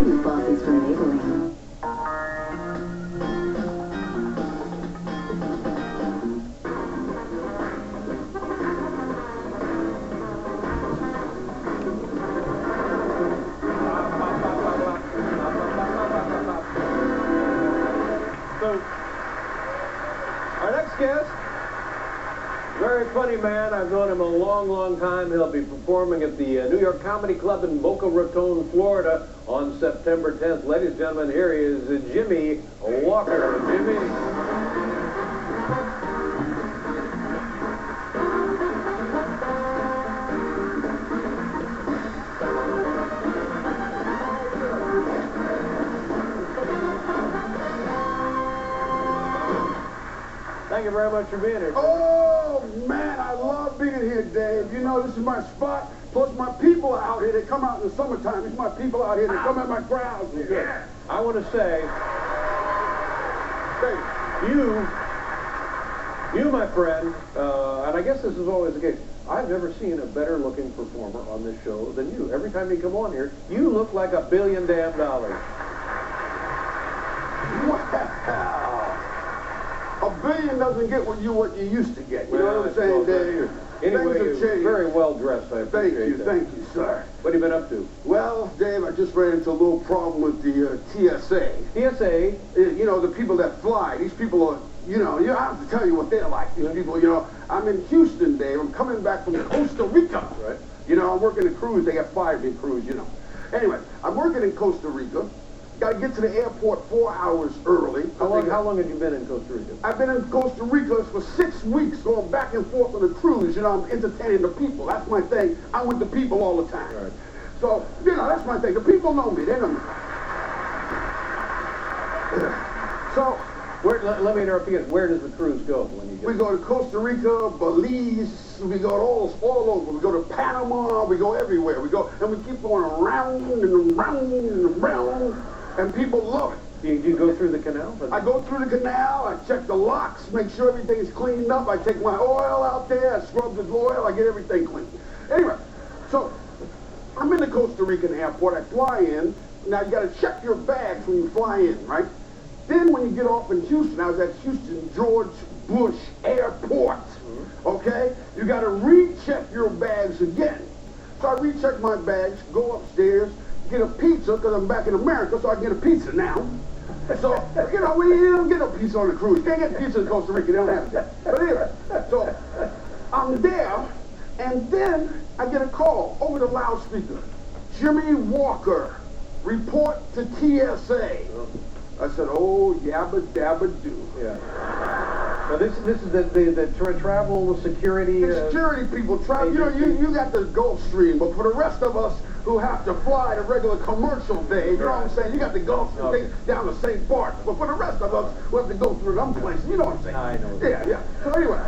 These bosses from Maybelline. So, our next guest, very funny man. I've known him a long, long time. He'll be performing at the New York Comedy Club in Boca Raton, Florida on September 10th. Ladies and gentlemen, here he is, Jimmy Walker. Jimmy. Thank you very much for being here. Oh, man, I love being here, Dave. You know, this is my spot. Plus, my people are out here. They come out in the summertime. These my people out here. They come at my crowds. Yeah. I want to say, you, my friend, and I guess this is always the case, I've never seen a better-looking performer on this show than you. Every time you come on here, you look like $1 billion. Wow. $1 billion doesn't get what you used to get. You know what I'm saying, Dave? Anyway, you're very well dressed. I appreciate that. Thank you, sir. What have you been up to? Well, Dave, I just ran into a little problem with the TSA. TSA? You know, the people that fly. These people are, you know, I have to tell you what they're like. These people, you know, I'm in Houston, Dave. I'm coming back from Costa Rica. Right. You know, I'm working a cruise. They got 5-day cruise, you know. Anyway, I'm working in Costa Rica. Got to get to the airport 4 hours early. How long have you been in Costa Rica? I've been in Costa Rica for 6 weeks, going back and forth on a cruise. You know, I'm entertaining the people. That's my thing. I'm with the people all the time. Right. So, you know, that's my thing. The people know me. They know me. So, let me interrupt you again. Where does the cruise go when you get we go to Costa Rica, Belize, we go all over. We go to Panama, we go everywhere. We go, and we keep going around and around and around. And people love it. Do you go through the canal? I go through the canal, I check the locks, make sure everything's cleaned up. I take my oil out there, I scrub the oil, I get everything clean. Anyway, so I'm in the Costa Rican airport, I fly in. Now you gotta check your bags when you fly in, right? Then when you get off in Houston, I was at Houston George Bush Airport, okay? You gotta recheck your bags again. So I recheck my bags, go upstairs, get a pizza, because I'm back in America, so I get a pizza now. And so, you know, we don't get no pizza on the cruise. You can't get pizza in Costa Rica, they don't have it. But anyway, so I'm there, and then I get a call over the loudspeaker. Jimmy Walker, report to TSA. I said, oh, yabba dabba do. Yeah. Now this is the travel security. The security people travel. You know, you got the Gulfstream, but for the rest of us who have to fly the regular commercial day, you know what I'm saying? You got the Gulfstream down to St. Bart, but for the rest of us who have to go through them places, you know what I'm saying? I know. Yeah. So anyway,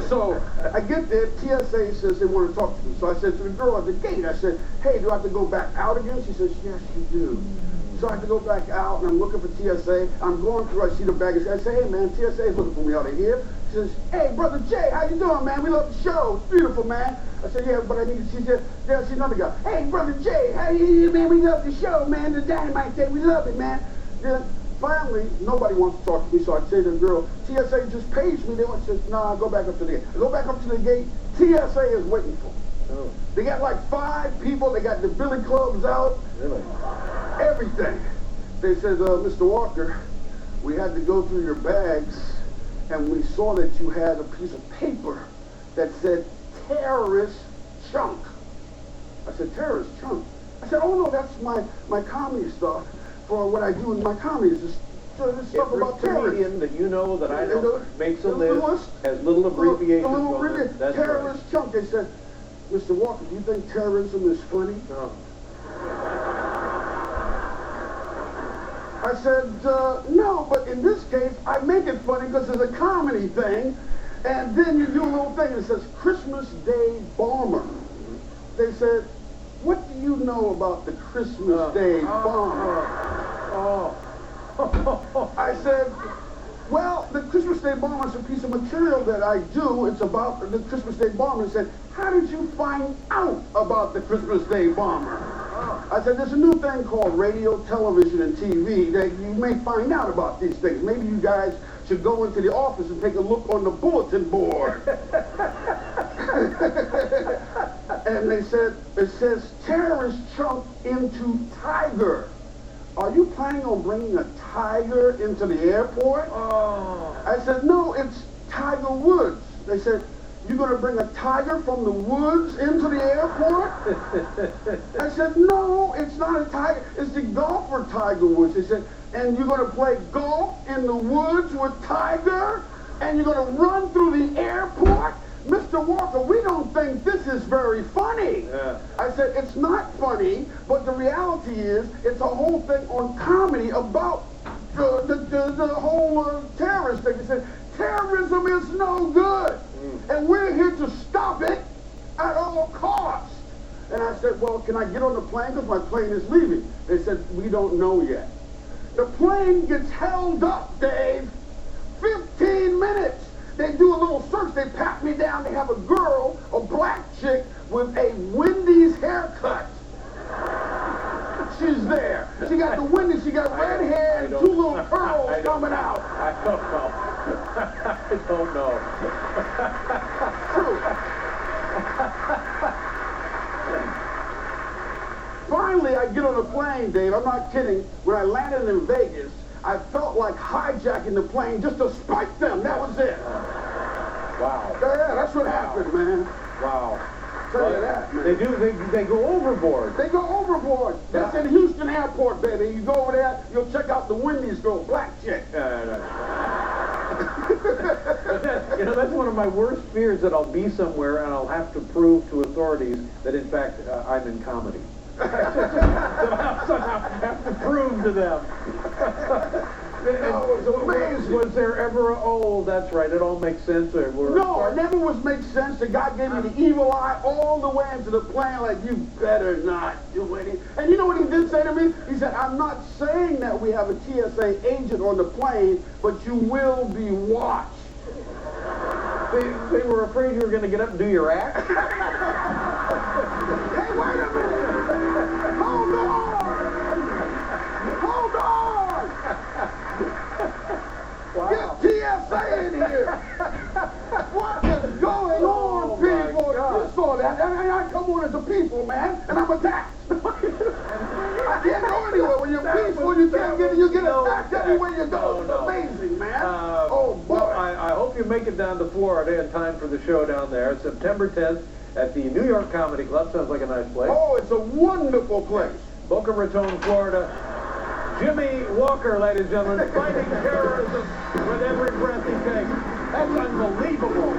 so I get there. TSA says they want to talk to me. So I said to the girl at the gate, I said, hey, do I have to go back out again? She says, yes, you do. So I have to go back out, and I'm looking for TSA. I'm going through, I see the baggage. I say, hey, man, TSA is looking for me. Are they here? She says, hey, Brother Jay, how you doing, man? We love the show. It's beautiful, man. I said, yeah, but I need to see you. Then I see another guy. Hey, Brother Jay, how you, man? We love the show, man. The Dynamite Day. We love it, man. Then finally, nobody wants to talk to me, so I say to the girl, TSA just paged me. They went, says, nah, go back up to the gate. I go back up to the gate. TSA is waiting for me. Oh. They got like 5 people. They got the billy clubs out. Really? Everything. They said, Mr. Walker, we had to go through your bags, and we saw that you had a piece of paper that said terrorist chunk. I said, terrorist chunk? I said, oh, no, that's my comedy stuff for what I do in my comedy. It's this stuff about terrorism. That you know that I know makes a list, has little abbreviations on it. That's terrorist right. chunk. They said, Mr. Walker, do you think terrorism is funny? No. I said, no, but in this case, I make it funny because it's a comedy thing, and then you do a little thing that says Christmas Day Bomber. They said, what do you know about the Christmas Day Bomber? I said, well, the Christmas Day Bomber is a piece of material that I do. It's about the Christmas Day Bomber. He said, how did you find out about the Christmas Day Bomber? I said, there's a new thing called radio, television, and TV that you may find out about these things. Maybe you guys should go into the office and take a look on the bulletin board. And they said, it says, terrorist chunk into tiger. Are you planning on bringing a tiger into the airport? Oh. I said, no, it's Tiger Woods. They said, you're going to bring a tiger from the woods into the airport? I said, no, it's not a tiger. It's the golfer Tiger Woods. They said, and you're going to play golf in the woods with Tiger? And you're going to run through the airport? Mr. Walker, we don't think this is very funny. Yeah. I said, it's not funny, but the reality is it's a whole thing on comedy about the whole terrorist thing. They said, terrorism is no good, and we're here to stop it at all costs. And I said, well, can I get on the plane because my plane is leaving? They said, we don't know yet. The plane gets held up, Dave. 15 minutes. They do a little search. They pat me down. They have a girl, a black chick, with a Wendy's haircut. She's there. She got the Wendy's. She got red hair and two little curls coming out. I don't know. I don't know. True. Finally, I get on the plane, Dave. I'm not kidding. When I landed in Vegas, I felt like hijacking the plane just to spike them. That was it. Wow. Yeah, that's what happened, man. Wow. Tell you that, man. They go overboard. They go overboard. That's in Houston Airport, baby. You go over there, you'll check out the Wendy's girl, black chick. You know, that's one of my worst fears, that I'll be somewhere and I'll have to prove to authorities that, in fact, I'm in comedy. Somehow have to prove to them. No, it was amazing. Was there ever that's right, it all makes sense. No, it never was make sense. The guy gave me the evil eye all the way into the plane, like, you better not do it. And you know what he did say to me? He said, I'm not saying that we have a TSA agent on the plane, but you will be watched. They were afraid you were going to get up and do your act? Hey, wait a minute! Hold on! Hold on! Wow. Get TSA in here! What is going on, people? You saw that. I come on as a people, man, and I'm attacked. I can't go anywhere. When you're peaceful, you can't get attacked everywhere you go. It's amazing, man. Oh, boy. Well, I hope you make it down to Florida in time for the show down there. It's September 10th at the New York Comedy Club. Sounds like a nice place. Oh, it's a wonderful place. Boca Raton, Florida. Jimmy Walker, ladies and gentlemen, fighting terrorism with every breath he takes. That's unbelievable.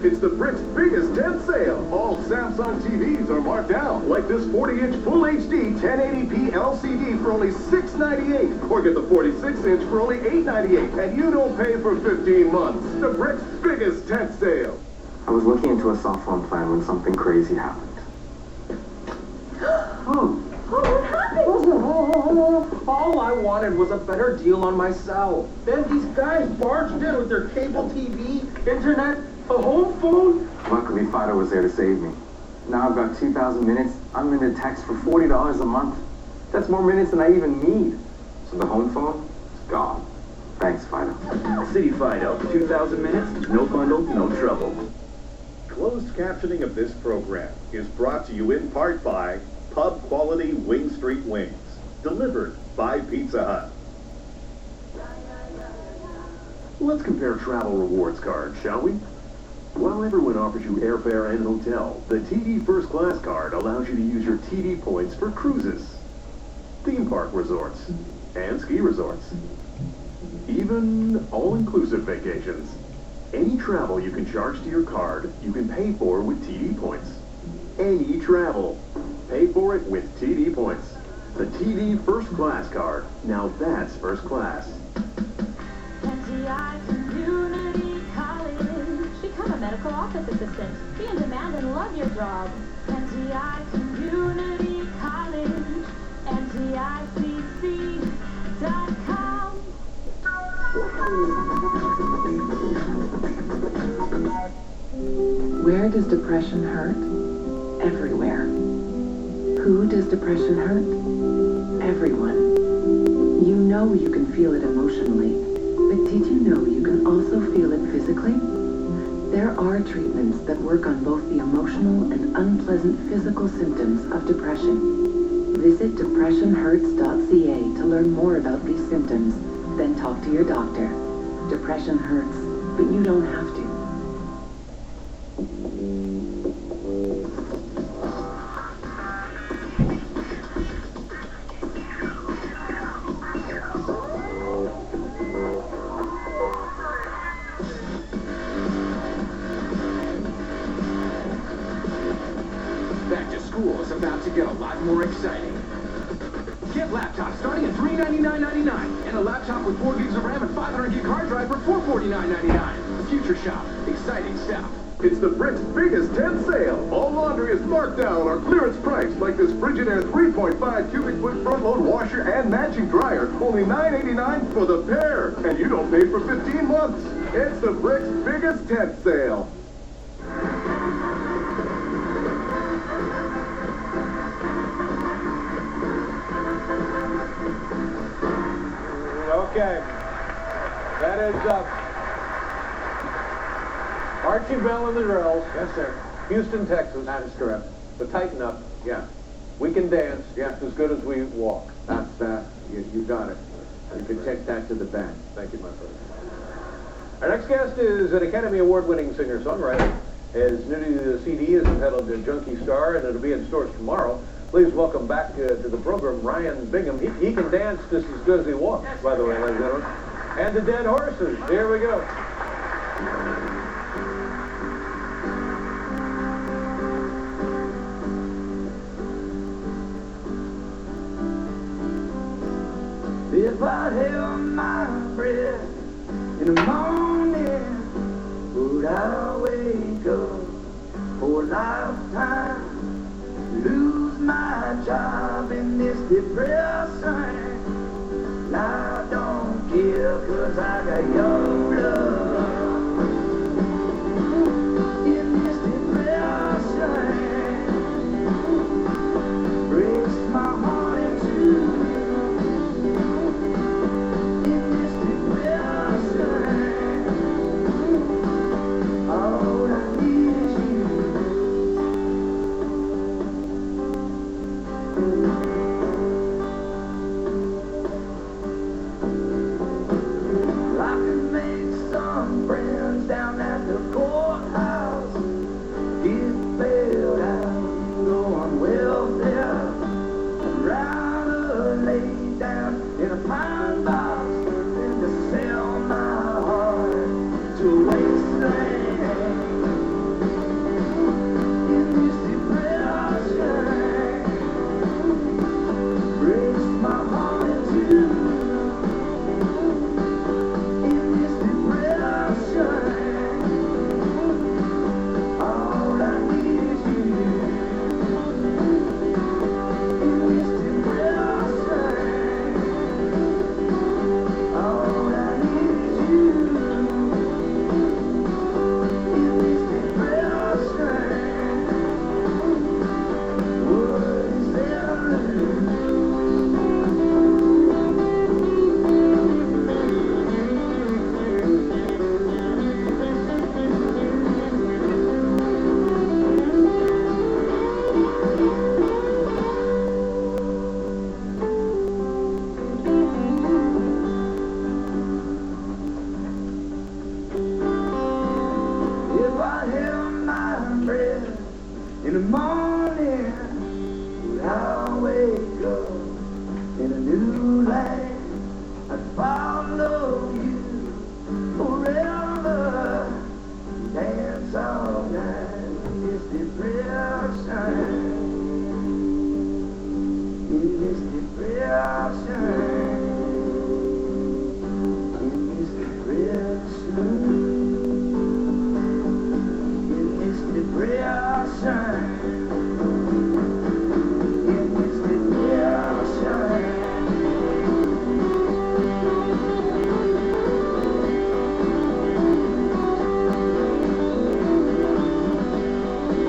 It's the BRICS biggest 10 sale. All Samsung TVs are marked down, like this 40-inch Full HD 1080p LCD for only $698, or get the 46-inch for only $898, and you don't pay for 15 months. The BRICS biggest 10 sale. I was looking into a cell phone plan when something crazy happened. All I wanted was a better deal on my cell. Then these guys barged in with their cable TV, internet, a home phone. Luckily, Fido was there to save me. Now I've got 2,000 minutes, unlimited text for $40 a month. That's more minutes than I even need. So the home phone is gone. Thanks, Fido. City Fido, 2,000 minutes, no bundle, no trouble. Closed captioning of this program is brought to you in part by Pub Quality Wing Street Wings, delivered by Pizza Hut. Let's compare travel rewards cards, shall we? While everyone offers you airfare and hotel, the TD First Class card allows you to use your TD points for cruises, theme park resorts, and ski resorts, even all-inclusive vacations. Any travel you can charge to your card, you can pay for with TD points. Any travel. Pay for it with TD points. The TD First Class card. Now that's first class. NGI Community College. Become a medical office assistant. Be in demand and love your job. NGI Community College. NGICC.com. Where does depression depression hurt? Everywhere. Who does depression hurt? Everyone. You know you can feel it emotionally, but did you know you can also feel it physically? There are treatments that work on both the emotional and unpleasant physical symptoms of depression. Visit depressionhurts.ca to learn more about these symptoms, then talk to your doctor. Depression hurts, but you don't have to. Back to school is about to get a lot more exciting. Get laptops starting at $399.99 and a laptop with 4 gigs of RAM and 500 gig hard drive for $449.99. Future Shop. Exciting stuff. It's the Brick's biggest 10 sale. All laundry is marked down or clearance price, like this Frigidaire 3.5 cubic foot front load washer and matching dryer. Only $9.89 for the pair. And you don't pay for 15 months. It's the Brick's biggest 10 sale. Okay. That is Archie Bell and the Drills. Yes, sir. Houston, Texas. That is correct. The Tighten Up. Yeah. We can dance Yeah. as good as we walk. That's, you got it. You can take that to the bank. Thank you, my friend. Our next guest is an Academy Award-winning singer-songwriter. His new CD is entitled Junkie Star, and it'll be in stores tomorrow. Please welcome back to the program Ryan Bingham. He can dance just as good as he walks, by the way, ladies and gentlemen. And the Dead Horses. Here we go. If I held my breath in the morning, would I wake up for a lifetime? Lose my job in this depression. I don't care, 'cause I got your love. In this depression, breaks my heart in two. In this depression, all I need is you. I could make some friends down at the courthouse. Get bailed out, go on welfare. I'd rather lay down in a pine box than to sell my heart to a wasteland. In this depression, breaks my heart in two. In this depression, all I need is you. In this depression, all I need is you. In this depression, what is there to lose? If I held my breath in the morning, would I wake up in a new land? I'd follow you forever, dance all night in this depression. In this depression. In this depression. In this depression.